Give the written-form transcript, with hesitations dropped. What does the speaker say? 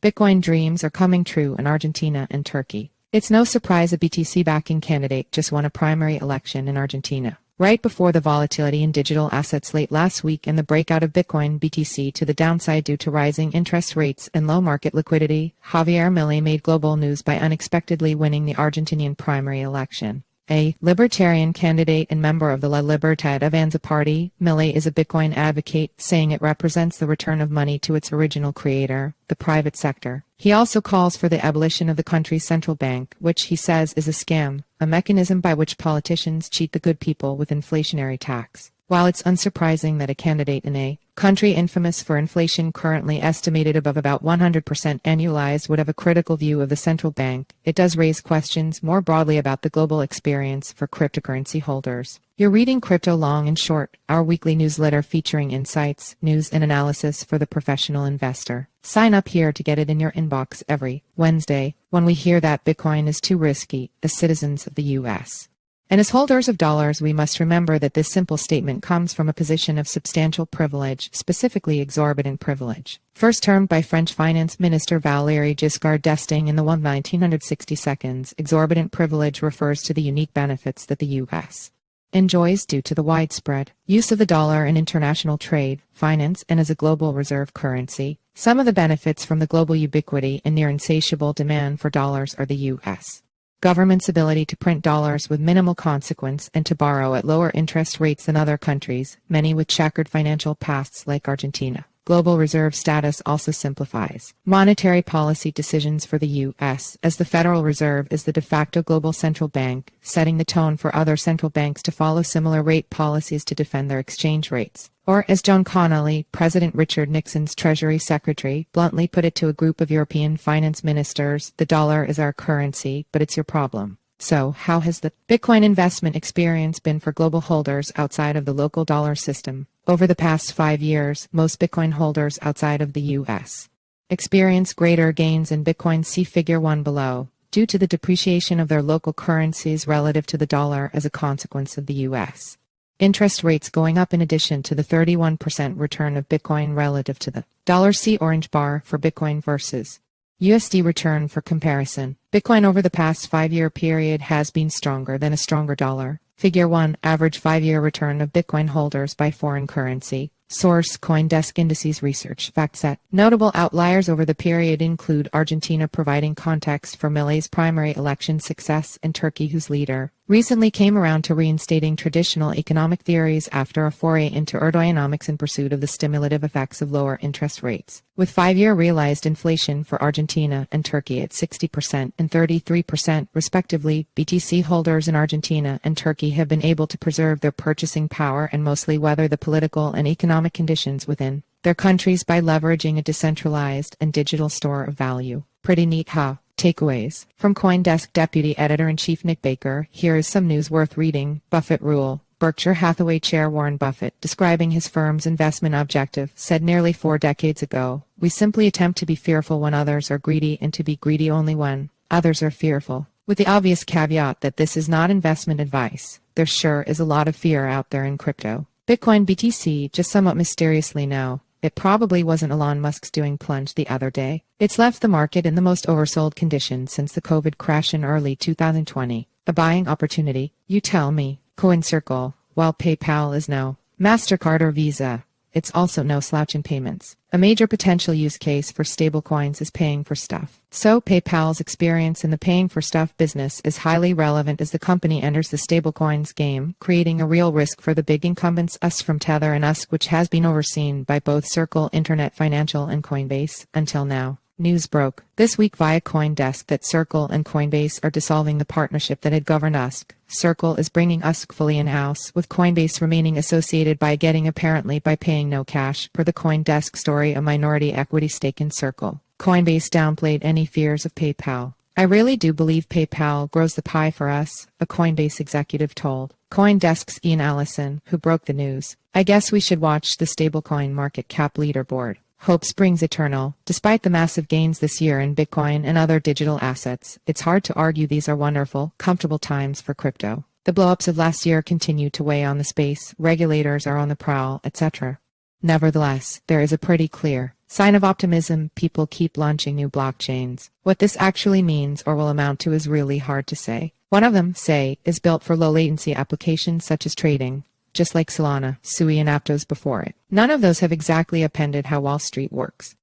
Bitcoin dreams are coming true in Argentina and Turkey. It's no surprise a BTC-backing candidate just won a primary election in Argentina. Right before the volatility in digital assets late last week and the breakout of Bitcoin BTC to the downside due to rising interest rates and low market liquidity, Javier Milei made global news by unexpectedly winning the Argentinian primary election. A libertarian candidate and member of the Libertad Avanza party, Milei is a Bitcoin advocate, saying it represents the return of money to its original creator, the private sector. He also calls for the abolition of the country's central bank, which he says is a scam, a mechanism by which politicians cheat the good people with inflationary tax. While it's unsurprising that a candidate in a country infamous for inflation currently estimated above about 100% annualized would have a critical view of the central bank, it does raise questions more broadly about the global experience for cryptocurrency holders. You're reading Crypto Long and Short, our weekly newsletter featuring insights, news, and analysis for the professional investor. Sign up here to get it in your inbox every Wednesday when we hear that Bitcoin is too risky as citizens of the U.S. And as holders of dollars, we must remember that this simple statement comes from a position of substantial privilege, specifically exorbitant privilege. First termed by French Finance Minister Valéry Giscard d'Estaing in the 1960 seconds, exorbitant privilege refers to the unique benefits that the U.S. enjoys due to the widespread use of the dollar in international trade, finance, and as a global reserve currency. Some of the benefits from the global ubiquity and near insatiable demand for dollars are the U.S. government's ability to print dollars with minimal consequence and to borrow at lower interest rates than other countries, many with checkered financial pasts like Argentina. Global reserve status also simplifies monetary policy decisions for the U.S., as the Federal Reserve is the de facto global central bank, setting the tone for other central banks to follow similar rate policies to defend their exchange rates. Or, as John Connolly, President Richard Nixon's Treasury Secretary, bluntly put it to a group of European finance ministers, the dollar is our currency, but it's your problem. So, how has the Bitcoin investment experience been for global holders outside of the local dollar system? Over the past 5 years, most Bitcoin holders outside of the U.S. experience greater gains in Bitcoin, see Figure 1 below, due to the depreciation of their local currencies relative to the dollar as a consequence of the U.S. interest rates going up, in addition to the 31% return of Bitcoin relative to the dollar. See orange bar for Bitcoin versus USD return for comparison. Bitcoin over the past 5-year period has been stronger than a stronger dollar. Figure 1, average 5-year return of Bitcoin holders by foreign currency. Source: CoinDesk Indices Research FactSet. Notable outliers over the period include Argentina, providing context for Milei's primary election success, and Turkey, whose leader recently came around to reinstating traditional economic theories after a foray into Erdoganomics in pursuit of the stimulative effects of lower interest rates. With 5-year realized inflation for Argentina and Turkey at 60% and 33% respectively, BTC holders in Argentina and Turkey have been able to preserve their purchasing power and mostly weather the political and economic conditions within their countries by leveraging a decentralized and digital store of value. Pretty neat, huh? Takeaways. From CoinDesk Deputy Editor-in-Chief Nick Baker, here is some news worth reading. Buffett Rule. Berkshire Hathaway Chair Warren Buffett, describing his firm's investment objective, said nearly 4 decades ago, "We simply attempt to be fearful when others are greedy and to be greedy only when others are fearful." With the obvious caveat that this is not investment advice. There sure is a lot of fear out there in crypto. Bitcoin BTC just somewhat mysteriously now. It probably wasn't Elon Musk's doing, plunged the other day. It's left the market in the most oversold condition since the COVID crash in early 2020. A buying opportunity? You tell me. CoinCircle. While PayPal is no MasterCard or Visa, it's also no slouch in payments. A major potential use case for stablecoins is paying for stuff. So PayPal's experience in the paying for stuff business is highly relevant as the company enters the stablecoins game, creating a real risk for the big incumbents, us from Tether and Usk, which has been overseen by both Circle Internet Financial and Coinbase until now. News broke this week via CoinDesk that Circle and Coinbase are dissolving the partnership that had governed Usk. Circle is bringing Usk fully in-house, with Coinbase remaining associated by getting, apparently by paying no cash, per the CoinDesk story, a minority equity stake in Circle. Coinbase downplayed any fears of PayPal. "I really do believe PayPal grows the pie for us," a Coinbase executive told CoinDesk's Ian Allison, who broke the news. "I guess we should watch the stablecoin market cap leaderboard. Hope springs eternal. Despite the massive gains this year in Bitcoin and other digital assets, it's hard to argue these are wonderful, comfortable times for crypto. The blowups of last year continue to weigh on the space, regulators are on the prowl, etc. Nevertheless, there is a pretty clear Sign of optimism, people keep launching new blockchains. What this actually means or will amount to is really hard to say. One of them, say, is built for low latency applications such as trading, just like Solana, Sui, and Aptos before it. None of those have exactly appended how Wall Street works.